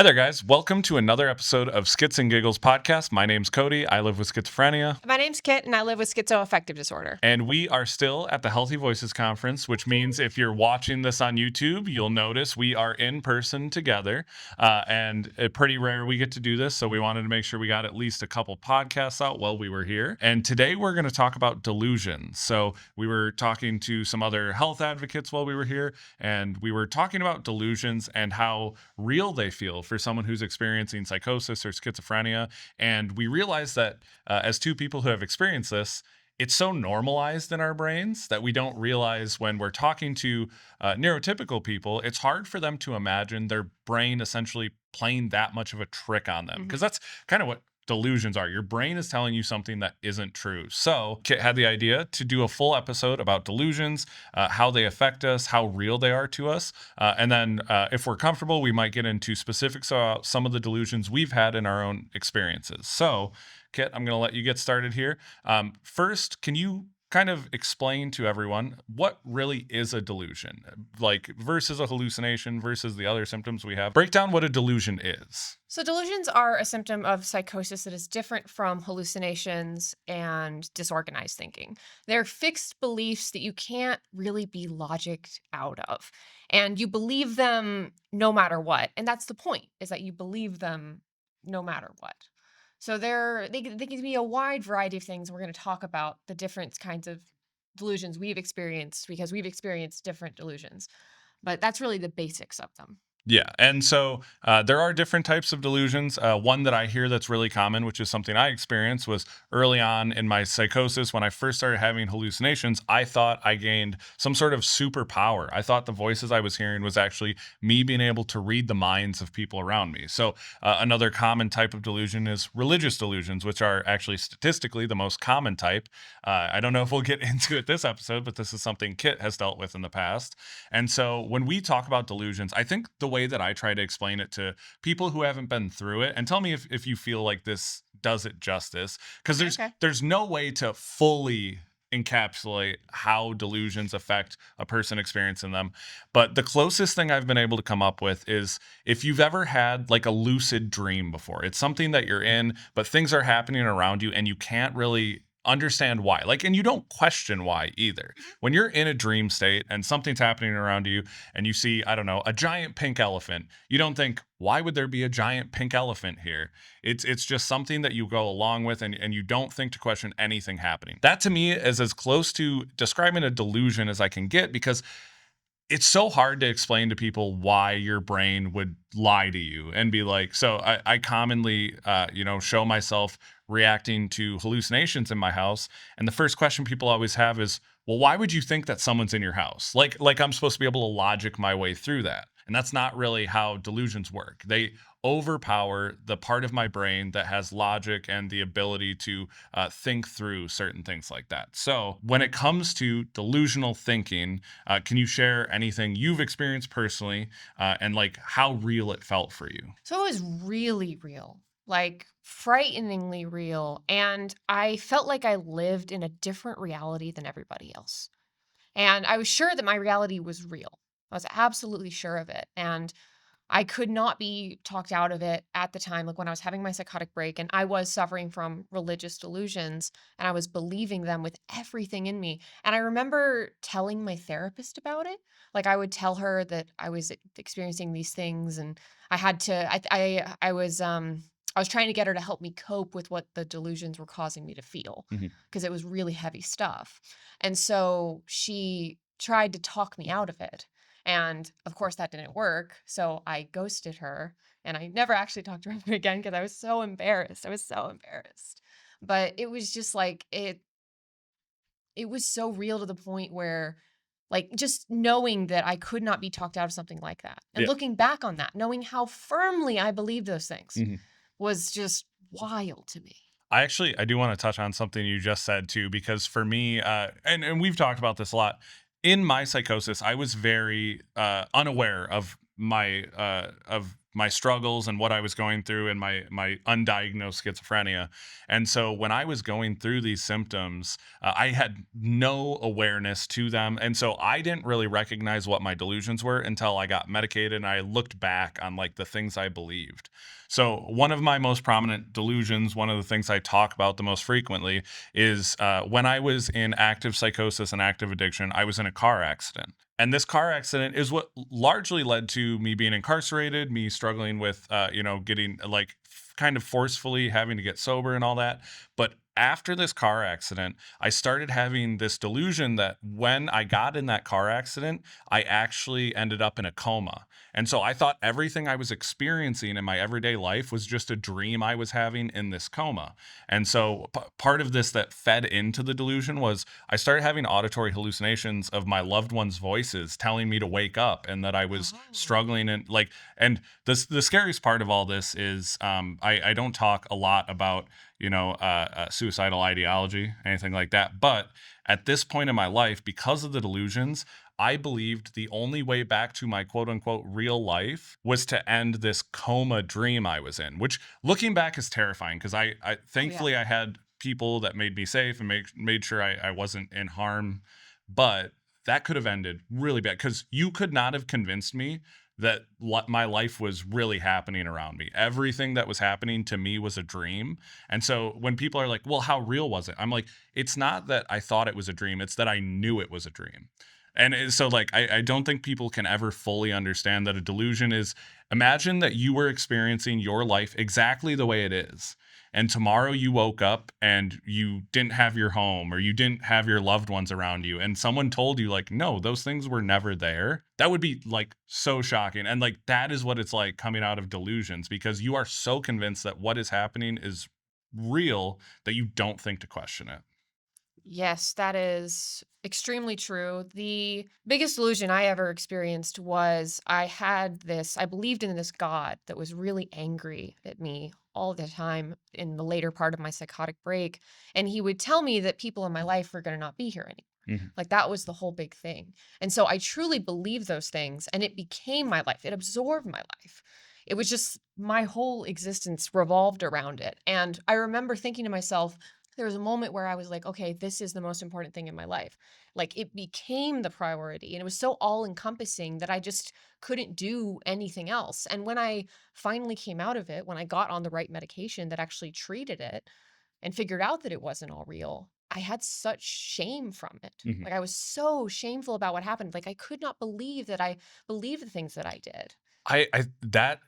Hi there, guys. Welcome to another episode of Schiz and Giggles podcast. My name's Kody. I live with schizophrenia. My name's Kit, and I live with schizoaffective disorder. And we are still at the Healthy Voices Conference, which means if you're watching this on YouTube, you'll notice we are in person together. And pretty rare we get to do this, so we wanted to make sure we got at least a couple podcasts out while we were here. And today we're going to talk about delusions. So we were talking to some other health advocates while we were here, and we were talking about delusions and how real they feel for someone who's experiencing psychosis or schizophrenia. And we realized that as two people who have experienced this, it's so normalized in our brains that we don't realize when we're talking to neurotypical people, it's hard for them to imagine their brain essentially playing that much of a trick on them. Because that's kind of what delusions are. Your brain is telling you something that isn't true. So Kit had the idea to do a full episode about delusions, how they affect us, how real they are to us. And then if we're comfortable, we might get into specifics about some of the delusions we've had in our own experiences. So Kit, I'm going to let you get started here. First, can you kind of explain to everyone what really is a delusion, like versus a hallucination versus the other symptoms we have? Break down what a delusion is. So delusions are a symptom of psychosis that is different from hallucinations and disorganized thinking. They're fixed beliefs that you can't really be logicked out of. And you believe them no matter what. And that's the point, is that you believe them no matter what. So they can be a wide variety of things. We're going to talk about the different kinds of delusions we've experienced because we've experienced different delusions. But that's really the basics of them. Yeah. And so there are different types of delusions. One that I hear that's really common, which is something I experienced, was early on in my psychosis. When I first started having hallucinations, I thought I gained some sort of superpower. I thought the voices I was hearing was actually me being able to read the minds of people around me. So another common type of delusion is religious delusions, which are actually statistically the most common type. I don't know if we'll get into it this episode, but this is something Kit has dealt with in the past. And so when we talk about delusions, I think the way that I try to explain it to people who haven't been through it, and tell me if you feel like this does it justice, because there's no way to fully encapsulate how delusions affect a person experiencing them. But the closest thing I've been able to come up with is if you've ever had like a lucid dream before. It's something that you're in, but things are happening around you and you can't really understand why. Like, and you don't question why either. When you're in a dream state and something's happening around you and you see, I don't know, a giant pink elephant, you don't think, why would there be a giant pink elephant here? It's just something that you go along with and you don't think to question anything happening. That to me is as close to describing a delusion as I can get, because it's so hard to explain to people why your brain would lie to you and be like, so I commonly, show myself reacting to hallucinations in my house. And the first question people always have is, well, why would you think that someone's in your house? Like I'm supposed to be able to logic my way through that. And that's not really how delusions work. They overpower the part of my brain that has logic and the ability to think through certain things like that. So when it comes to delusional thinking, can you share anything you've experienced personally and like how real it felt for you? So it was really real, like frighteningly real. And I felt like I lived in a different reality than everybody else. And I was sure that my reality was real. I was absolutely sure of it. And I could not be talked out of it at the time, like when I was having my psychotic break and I was suffering from religious delusions and I was believing them with everything in me. And I remember telling my therapist about it. Like I would tell her that I was experiencing these things and I had to, I was trying to get her to help me cope with what the delusions were causing me to feel because it was really heavy stuff. And so she tried to talk me out of it. And of course that didn't work. So I ghosted her and I never actually talked to her again because I was so embarrassed. I was so embarrassed. But it was just like it was so real to the point where like just knowing that I could not be talked out of something like that. And looking back on that, knowing how firmly I believed those things was just wild to me. I do want to touch on something you just said too, because for me, and we've talked about this a lot, in my psychosis, I was very unaware of my of my struggles and what I was going through and my undiagnosed schizophrenia. And so when I was going through these symptoms, I had no awareness to them, and so I didn't really recognize what my delusions were until I got medicated and I looked back on like the things I believed. So one of my most prominent delusions, one of the things I talk about the most frequently, is when I was in active psychosis and active addiction, I was in a car accident. And this car accident is what largely led to me being incarcerated, me struggling with, getting like kind of forcefully having to get sober and all that. But after this car accident, I started having this delusion that when I got in that car accident, I actually ended up in a coma. And so I thought everything I was experiencing in my everyday life was just a dream I was having in this coma. And so part of this that fed into the delusion was I started having auditory hallucinations of my loved ones' voices telling me to wake up and that I was Oh. struggling and like, and the scariest part of all this is I don't talk a lot about suicidal ideology, anything like that. But at this point in my life, because of the delusions, I believed the only way back to my quote unquote real life was to end this coma dream I was in, which looking back is terrifying because I Oh, yeah. thankfully I had people that made me safe and made sure I wasn't in harm. But that could have ended really bad because you could not have convinced me that my life was really happening around me. Everything that was happening to me was a dream. And so when people are like, well, how real was it? I'm like, it's not that I thought it was a dream, it's that I knew it was a dream. And so, like, I don't think people can ever fully understand that a delusion is imagine that you were experiencing your life exactly the way it is. And tomorrow you woke up and you didn't have your home or you didn't have your loved ones around you. And someone told you, like, no, those things were never there. That would be like so shocking. And like, that is what it's like coming out of delusions because you are so convinced that what is happening is real that you don't think to question it. Yes, that is extremely true. The biggest illusion I ever experienced was I believed in this God that was really angry at me all the time in the later part of my psychotic break. And he would tell me that people in my life were going to not be here anymore. Mhm. Like that was the whole big thing. And so I truly believed those things and it became my life. It absorbed my life. It was just my whole existence revolved around it. And I remember thinking to myself, there was a moment where I was like, okay, this is the most important thing in my life. Like it became the priority and it was so all encompassing that I just couldn't do anything else. And when I finally came out of it, when I got on the right medication that actually treated it and figured out that it wasn't all real, I had such shame from it. Mhm. Like I was so shameful about what happened. Like I could not believe that I believed the things that I did. I that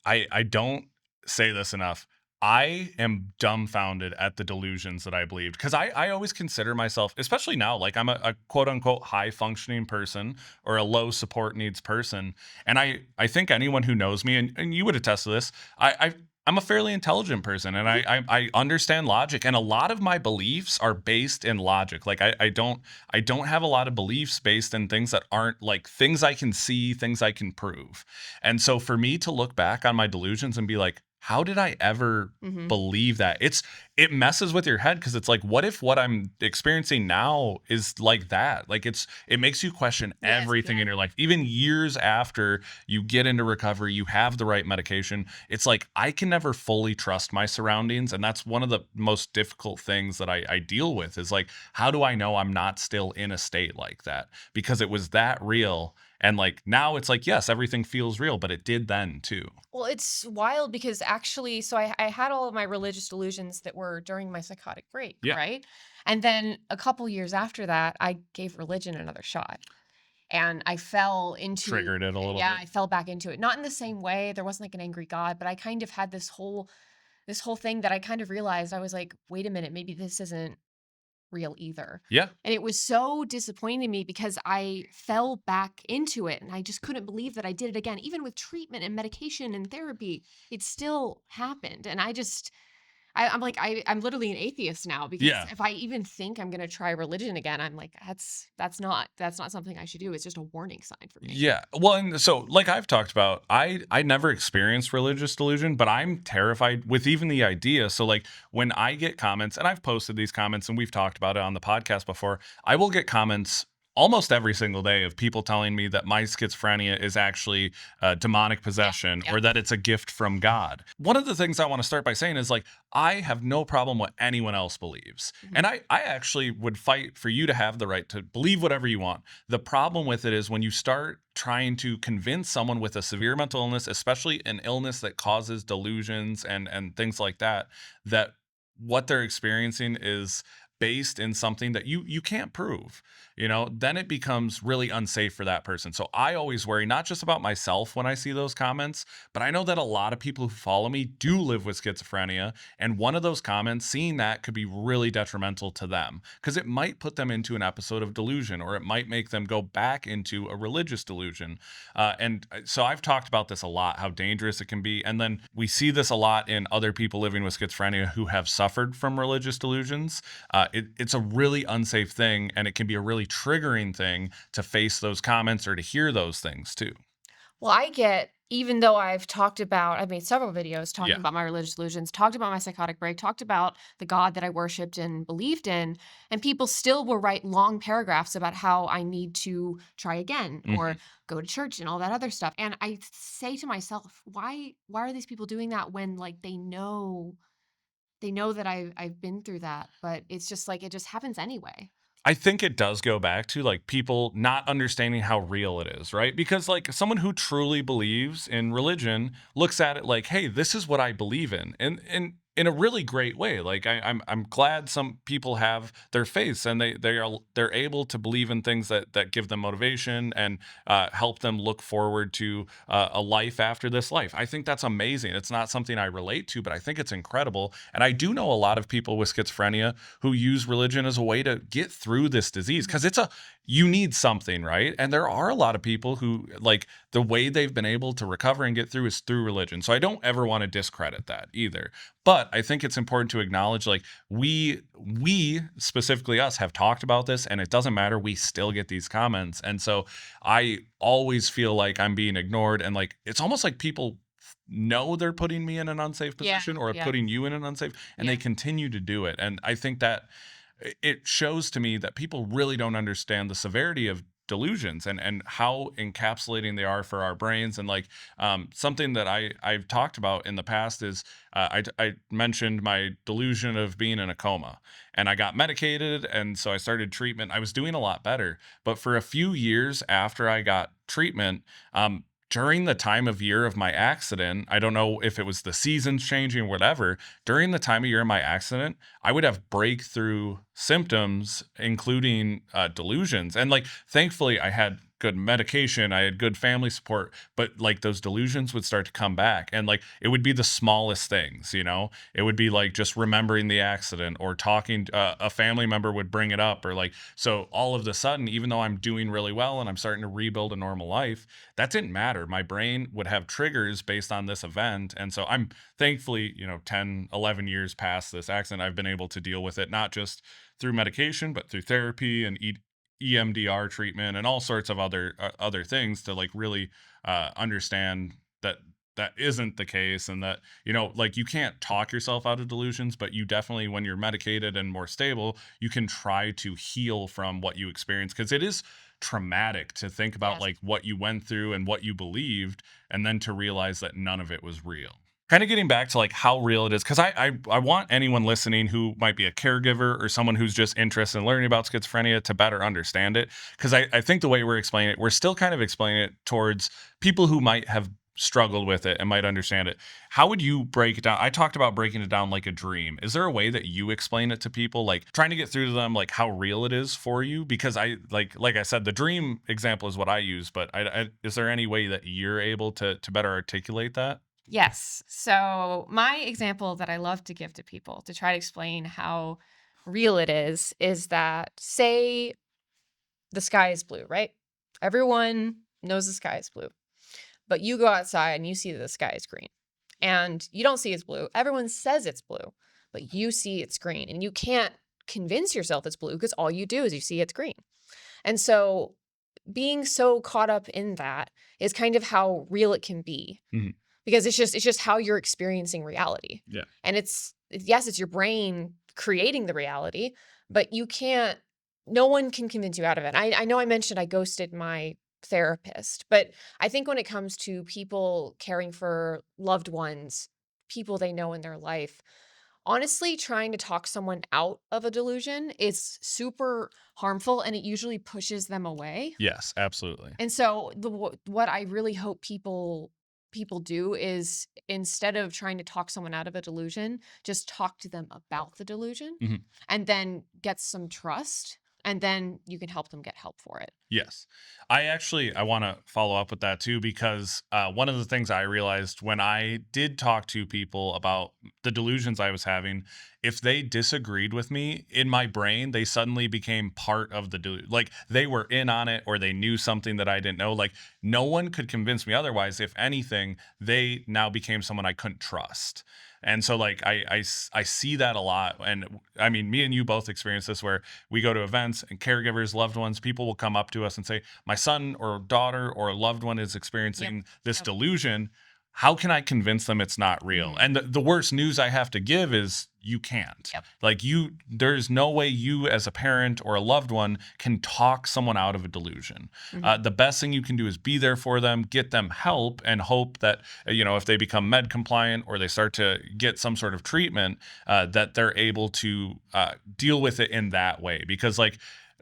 I don't say this enough. I am dumbfounded at the delusions that I believed because I always consider myself, especially now, like I'm a quote unquote high functioning person or a low support needs person. And I think anyone who knows me, and you would attest to this, I'm a fairly intelligent person and Mhm. I understand logic and a lot of my beliefs are based in logic. Like I don't have a lot of beliefs based in things that aren't like things I can see, things I can prove. And so for me to look back on my delusions and be like, how did I ever Mhm. believe that? It messes with your head because it's like, what if what I'm experiencing now is like that? Like it makes you question Yes, everything in yeah. your life. Even years after you get into recovery, you have the right medication. It's like I can never fully trust my surroundings. And that's one of the most difficult things that I deal with is like, how do I know I'm not still in a state like that? Because it was that real and like now it's like, yes, everything feels real, but it did then too. Well, it's wild because actually, so I had all of my religious delusions that were during my psychotic break, Yeah. right? And then a couple years after that, I gave religion another shot and I fell into, Triggered it a little yeah, bit. I fell back into it. Not in the same way. There wasn't like an angry God, but I kind of had this whole thing that I kind of realized I was like, wait a minute, maybe this isn't real either. Yeah. And it was so disappointing to me because I fell back into it and I just couldn't believe that I did it again. Even with treatment and medication and therapy, it still happened. And I'm like, I'm literally an atheist now because Yeah. if I even think I'm gonna try religion again, I'm like, that's not something I should do. It's just a warning sign for me. Yeah. Well, and so like I've talked about, I never experienced religious delusion, but I'm terrified with even the idea. So like when I get comments, and I've posted these comments and we've talked about it on the podcast before, I will get comments almost every single day of people telling me that my schizophrenia is actually demonic possession Yeah. or that it's a gift from God. One of the things I want to start by saying is like, I have no problem what anyone else believes. Mhm. And I actually would fight for you to have the right to believe whatever you want. The problem with it is when you start trying to convince someone with a severe mental illness, especially an illness that causes delusions and things like that, that what they're experiencing is based in something that you can't prove, then it becomes really unsafe for that person. So I always worry not just about myself when I see those comments, but I know that a lot of people who follow me do live with schizophrenia, and one of those comments, seeing that, could be really detrimental to them because it might put them into an episode of delusion, or it might make them go back into a religious delusion. So I've talked about this a lot, how dangerous it can be. And then we see this a lot in other people living with schizophrenia who have suffered from religious delusions. It's a really unsafe thing, and it can be a really triggering thing to face those comments or to hear those things too. Well, even though I've made several videos talking Yeah. about my religious delusions, talked about my psychotic break, talked about the God that I worshiped and believed in, and people still will write long paragraphs about how I need to try again or Mhm. go to church and all that other stuff. And I say to myself, why are these people doing that when like they know that I've been through that, but it's just like it just happens anyway. I think it does go back to like people not understanding how real it is, right? Because like someone who truly believes in religion looks at it like, "Hey, this is what I believe in," and in a really great way. Like I'm glad some people have their faiths and they're able to believe in things that give them motivation and help them look forward to a life after this life. I think that's amazing. It's not something I relate to, but I think it's incredible. And I do know a lot of people with schizophrenia who use religion as a way to get through this disease Mhm. because you need something, right? And there are a lot of people who like the way they've been able to recover and get through is through religion. So I don't ever want to discredit that either. But I think it's important to acknowledge like we specifically us have talked about this, and it doesn't matter, we still get these comments. And so I always feel like I'm being ignored, and like it's almost like people know they're putting me in an unsafe Yeah, position or yeah, putting you in an unsafe, and they yeah. continue to do it. And I think that it shows to me that people really don't understand the severity of delusions and how encapsulating they are for our brains. And like something that I've talked about in the past is I mentioned my delusion of being in a coma, and I got medicated, and so I started treatment. I was doing a lot better, but for a few years after I got treatment, during the time of year of my accident, I don't know if it was the seasons changing or whatever. During the time of year of my accident, I would have breakthrough symptoms, including delusions. And like, thankfully, I had good medication, I had good family support, but like those delusions would start to come back. And like, it would be the smallest things, It would be like just remembering the accident or talking, a family member would bring it up, or like, so all of the sudden, even though I'm doing really well and I'm starting to rebuild a normal life, that didn't matter. My brain would have triggers based on this event. And so I'm thankfully, 10, 11 years past this accident, I've been able to deal with it, not just through medication, but through therapy and EMDR treatment and all sorts of other things to like really understand that that isn't the case, and that like you can't talk yourself out of delusions, but you definitely, when you're medicated and more stable, you can try to heal from what you experience, because it is traumatic to think about Yes. like what you went through and what you believed, and then to realize that none of it was real. Kind of getting back to like how real it is, because I want anyone listening who might be a caregiver or someone who's just interested in learning about schizophrenia to better understand it, because I think the way we're explaining it, we're still kind of explaining it towards people who might have struggled with it and might understand it. How would you break it down? I talked about breaking it down like a dream. Is there a way that you explain it to people, like trying to get through to them, like how real it is for you? Because like I said, the dream example is what I use, but is there any way that you're able to better articulate that? Yes. So my example that I love to give to people to try to explain how real it is that say the sky is blue, right? Everyone knows the sky is blue, but you go outside and you see that the sky is green and you don't see it's blue. Everyone says it's blue, but you see it's green and you can't convince yourself it's blue because all you do is you see it's green. And so being so caught up in that is kind of how real it can be, Mhm. because it's just how you're experiencing reality. Yeah. And yes, it's your brain creating the reality, but you can't no one can convince you out of it. I know I mentioned I ghosted my therapist, but I think when it comes to people caring for loved ones, people they know in their life, honestly, trying to talk someone out of a delusion is super harmful and it usually pushes them away. Yes, absolutely. And so what I really hope people do is instead of trying to talk someone out of a delusion, just talk to them about the delusion Mhm. and then get some trust and then you can help them get help for it. Yes. I want to follow up with that too, because one of the things I realized when I did talk to people about the delusions I was having, if they disagreed with me in my brain, they suddenly became part of the delusion. Like they were in on it or they knew something that I didn't know. Like no one could convince me otherwise. If anything, they now became someone I couldn't trust. And so like I see that a lot. And I mean, me and you both experience this where we go to events and caregivers, loved ones, people will come up to us and say, my son or daughter or loved one is Yep. experiencing this Yep. delusion. How can I convince them it's not real? Mhm. And the worst news I have to give is you can't. Yep. Like there's no way you as a parent or a loved one can talk someone out of a delusion. Mhm. The best thing you can do is be there for them, get them help, and hope that if they become med compliant or they start to get some sort of treatment, that they're able to deal with it in that way. Because like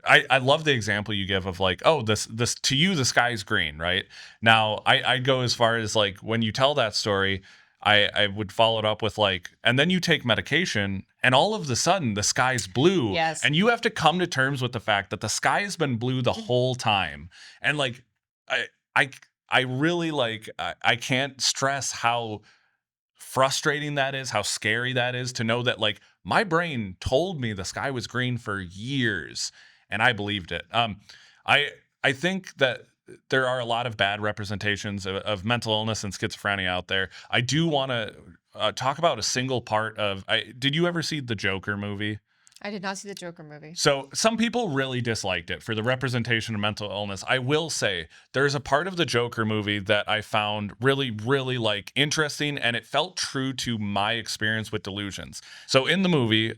I love the example you give of like, oh, this to you the sky's green, right? Now I'd go as far as like when you tell that story, I would follow it up with like, and then you take medication and all of the sudden the sky's blue. Yes. And you have to come to terms with the fact that the sky has been blue the Mhm. whole time. And like I I I really like I can't stress how frustrating that is, how scary that is to know that like my brain told me the sky was green for years and I believed it. I I think that there are a lot of bad representations of mental illness and schizophrenia out there. I do want to talk about a single part of. Did you ever see the Joker movie? I did not see the Joker movie. So some people really disliked it for the representation of mental illness. I will say there's a part of the Joker movie that I found really, really like interesting, and it felt true to my experience with delusions. So in the movie,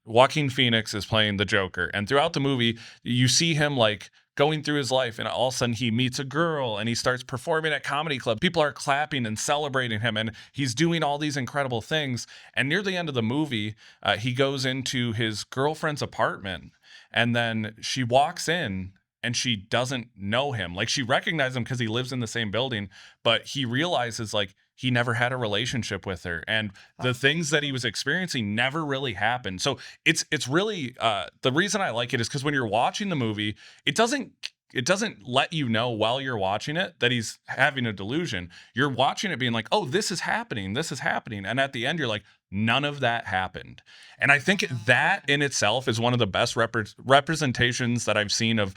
Joaquin Phoenix is playing the Joker, and throughout the movie, you see him like going through his life, and all of a sudden he meets a girl and he starts performing at comedy club. People are clapping and celebrating him, and he's doing all these incredible things. And near the end of the movie, he goes into his girlfriend's apartment and then she walks in and she doesn't know him. Like she recognizes him because he lives in the same building, but he realizes like he never had a relationship with her and the things that he was experiencing never really happened. So it's really the reason I like it is because when you're watching the movie, it doesn't let you know while you're watching it that he's having a delusion. You're watching it being like, oh, this is happening. This is happening. And at the end, you're like, none of that happened. And I think that in itself is one of the best representations that I've seen of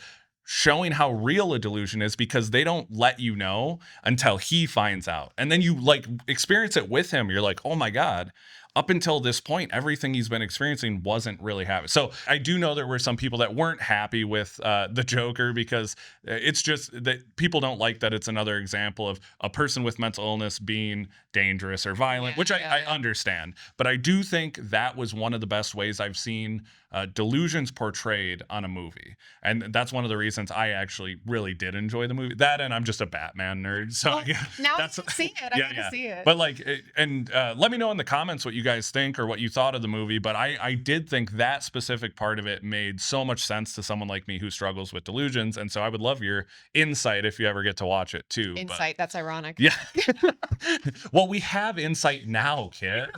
showing how real a delusion is because they don't let you know until he finds out. And then you like experience it with him. You're like, oh my God, up until this point, everything he's been experiencing wasn't really happening. So I do know there were some people that weren't happy with the Joker because it's just that people don't like that it's another example of a person with mental illness being dangerous or violent, Yeah, which yeah, I yeah. understand. But I do think that was one of the best ways I've seen delusions portrayed on a movie. And that's one of the reasons I actually really did enjoy the movie. That and I'm just a Batman nerd. So Well, yeah, now I that's can see it. I yeah, gotta yeah. see it. But like, and let me know in the comments what you guys think or what you thought of the movie. But I did think that specific part of it made so much sense to someone like me who struggles with delusions. And so I would love your insight if you ever get to watch it too. But Insight. That's ironic. yeah. Well, we have insight now, Kit.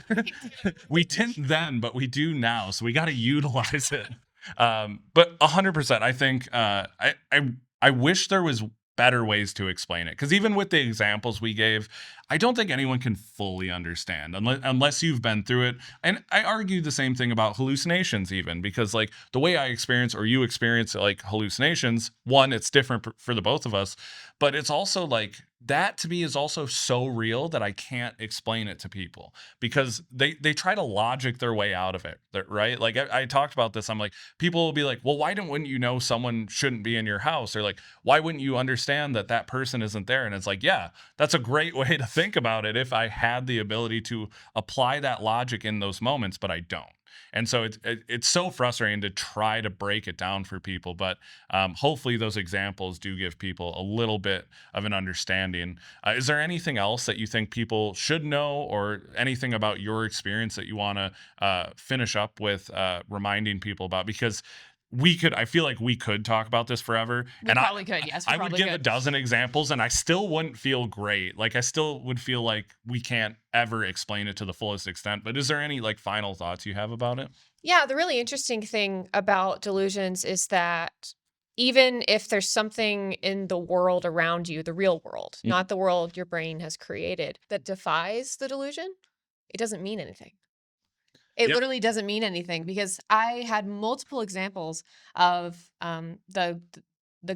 We didn't then, but we do now. So we got to utilize it. But 100%, I think I wish there was better ways to explain it because even with the examples we gave, I don't think anyone can fully understand unless you've been through it. And I argue the same thing about hallucinations, even because like the way I experience or you experience like hallucinations, one, it's different for the both of us, but it's also like that to me is also so real that I can't explain it to people because they try to logic their way out of it, right? Like I talked about this. I'm like, people will be like, well, why don't wouldn't you know someone shouldn't be in your house? Or like, why wouldn't you understand that that person isn't there? And it's like, yeah, that's a great way to think about it if I had the ability to apply that logic in those moments, but I don't. And so it's so frustrating to try to break it down for people, but hopefully those examples do give people a little bit of an understanding. Is there anything else that you think people should know, or anything about your experience that you want to finish up with reminding people about? Because I feel like we could talk about this forever. We And probably could. Yes, we I would probably give a could. dozen examples and I still wouldn't feel great. Like, I still would feel like we can't ever explain it to the fullest extent. But is there any like final thoughts you have about it? Yeah, the really interesting thing about delusions is that even if there's something in the world around you, the real world, Mhm. not the world your brain has created, that defies the delusion, it doesn't mean anything. It Yep. literally doesn't mean anything because I had multiple examples of the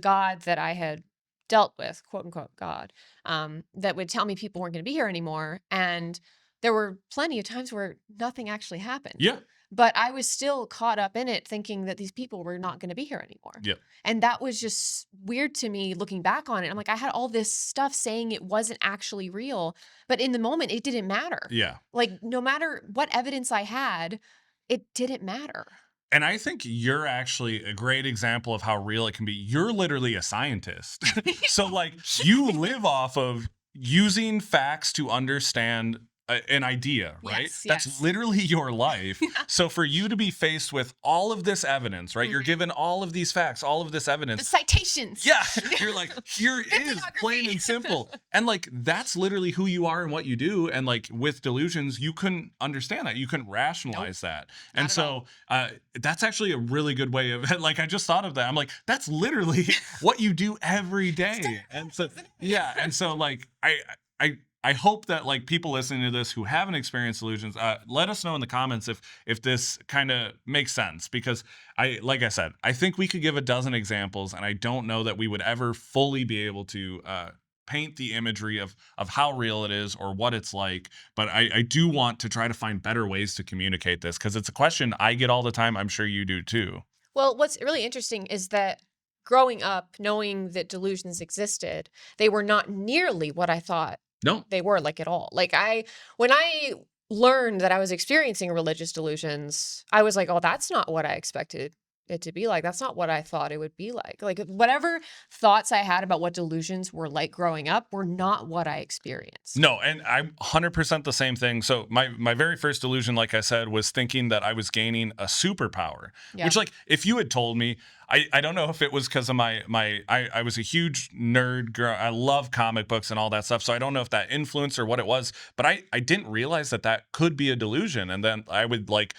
God that I had dealt with, quote unquote God, that would tell me people weren't going to be here anymore, and there were plenty of times where nothing actually happened. Yeah. But I was still caught up in it, thinking that these people were not going to be here anymore. Yep. And that was just weird to me looking back on it. I'm like, I had all this stuff saying it wasn't actually real, but in the moment, it didn't matter. Yeah. Like, no matter what evidence I had, it didn't matter. And I think you're actually a great example of how real it can be. You're literally a scientist. So, like, you live off of using facts to understand an idea, right? Yes, That's yes. literally your life. So, for you to be faced with all of this evidence, right? You're Mhm. given all of these facts, all of this The evidence. citations. Yeah, you're like, here it is, plain Bibliography. and simple. And like, that's literally who you are and what you do. And like, with delusions, you couldn't understand that. You couldn't rationalize that. And Not at all. so that's actually a really good way of like, I just thought of that. I'm like, that's literally what you do every day. And so, yeah. And so like, I, I hope that like people listening to this who haven't experienced delusions, let us know in the comments if this kind of makes sense, because like I said, I think we could give a dozen examples, and I don't know that we would ever fully be able to paint the imagery of how real it is or what it's like. But I do want to try to find better ways to communicate this, because it's a question I get all the time. I'm sure you do too. Well, what's really interesting is that growing up, knowing that delusions existed, they were not nearly what I thought No. they were, like, at all. Like, when I learned that I was experiencing religious delusions, I was like, "Oh, that's not what I expected it to be like. That's not what I thought it would be like." Like, whatever thoughts I had about what delusions were like growing up were not what I experienced. No, and I'm 100% the same thing. So my very first delusion, like I said, was thinking that I was gaining a superpower. Yeah. Which, like, if you had told me, I don't know if it was because of I was a huge nerd girl. I love comic books and all that stuff. So I don't know if that influenced or what it was, but I didn't realize that that could be a delusion. And then I would like,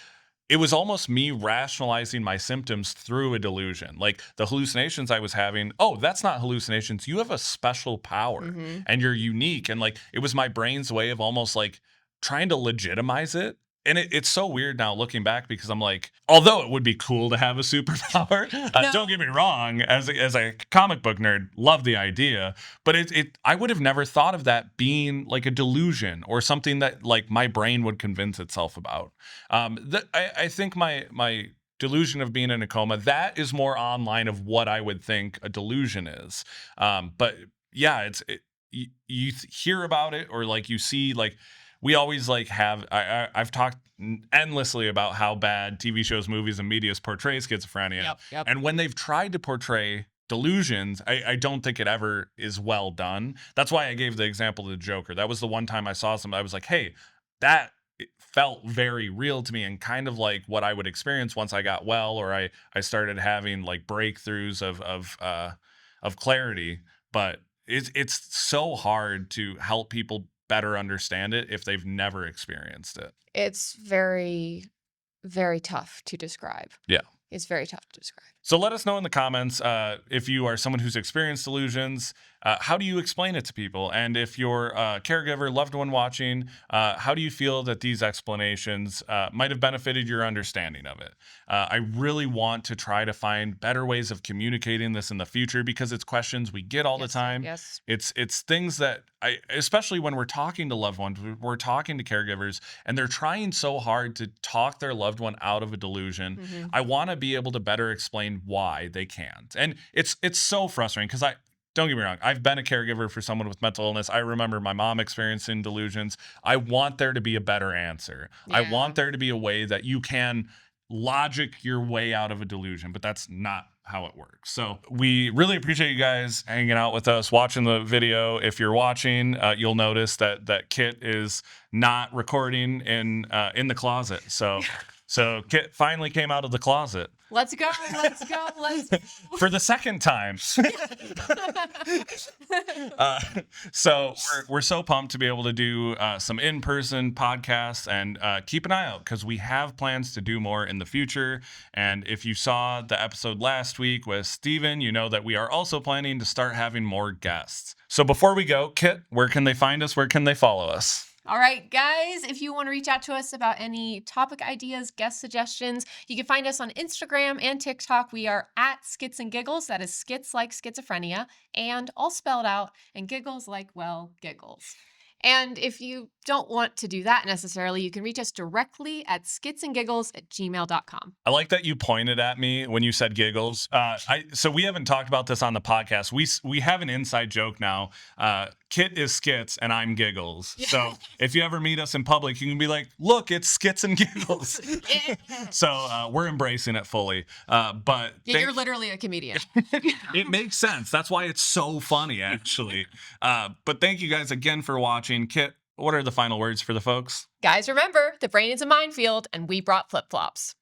it was almost me rationalizing my symptoms through a delusion. Like, the hallucinations I was having, oh, that's not hallucinations. You have a special power Mhm. and you're unique. And like, it was my brain's way of almost like trying to legitimize it. And it's so weird now looking back, because I'm like, although it would be cool to have a superpower, No. don't get me wrong, as a comic book nerd, love the idea, but I would have never thought of that being like a delusion or something that like my brain would convince itself about. I think my delusion of being in a coma, that is more online of what I would think a delusion is. But yeah, you hear about it, or like you see, like, we always like have I've talked endlessly about how bad TV shows, movies, and medias portray schizophrenia. Yep, yep. And when they've tried to portray delusions, I don't think it ever is well done. That's why I gave the example of the Joker. That was the one time I saw something, I was like, hey, that it felt very real to me, and kind of like what I would experience once I got well, or I started having like breakthroughs of clarity. But it's so hard to help people better understand it if they've never experienced it. It's very, very tough to describe. Yeah. It's very tough to describe. So let us know in the comments if you are someone who's experienced delusions. How do you explain it to people? And if you're a caregiver, loved one watching, how do you feel that these explanations might have benefited your understanding of it? I really want to try to find better ways of communicating this in the future, because it's questions we get all the Yes, time. yes. It's things that especially when we're talking to loved ones, we're talking to caregivers, and they're trying so hard to talk their loved one out of a delusion. Mhm. I want to be able to better explain why they can't. And it's so frustrating, because don't get me wrong. I've been a caregiver for someone with mental illness. I remember my mom experiencing delusions. I want there to be a better answer. I Yeah. want there to be a way that you can logic your way out of a delusion, but that's not how it works. So we really appreciate you guys hanging out with us, watching the video. If you're watching, you'll notice that Kit is not recording in the closet. So Kit finally came out of the closet Let's go. Let's go. Let's go. for the second time. uh, so we're so pumped to be able to do some in-person podcasts, and keep an eye out because we have plans to do more in the future. And if you saw the episode last week with Steven, you know that we are also planning to start having more guests. So before we go, Kit, where can they find us? Where can they follow us? All right, guys, if you want to reach out to us about any topic ideas, guest suggestions, you can find us on Instagram and TikTok. We are at Schiz and Giggles. That is skits like schizophrenia and all spelled out, and giggles like, well, giggles. And if you don't want to do that necessarily, you can reach us directly at skitsandgiggles@gmail.com. I like that you pointed at me when you said giggles. So we haven't talked about this on the podcast. We have an inside joke now. Kit is skits and I'm giggles. Yeah. So if you ever meet us in public, you can be like, look, it's Skits and Giggles. So we're embracing it fully. But Yeah, you're literally a comedian. it makes sense. That's why it's so funny, actually. But thank you guys again for watching. Kit, what are the final words for the folks? Guys, remember, the brain is a minefield, and we brought flip-flops.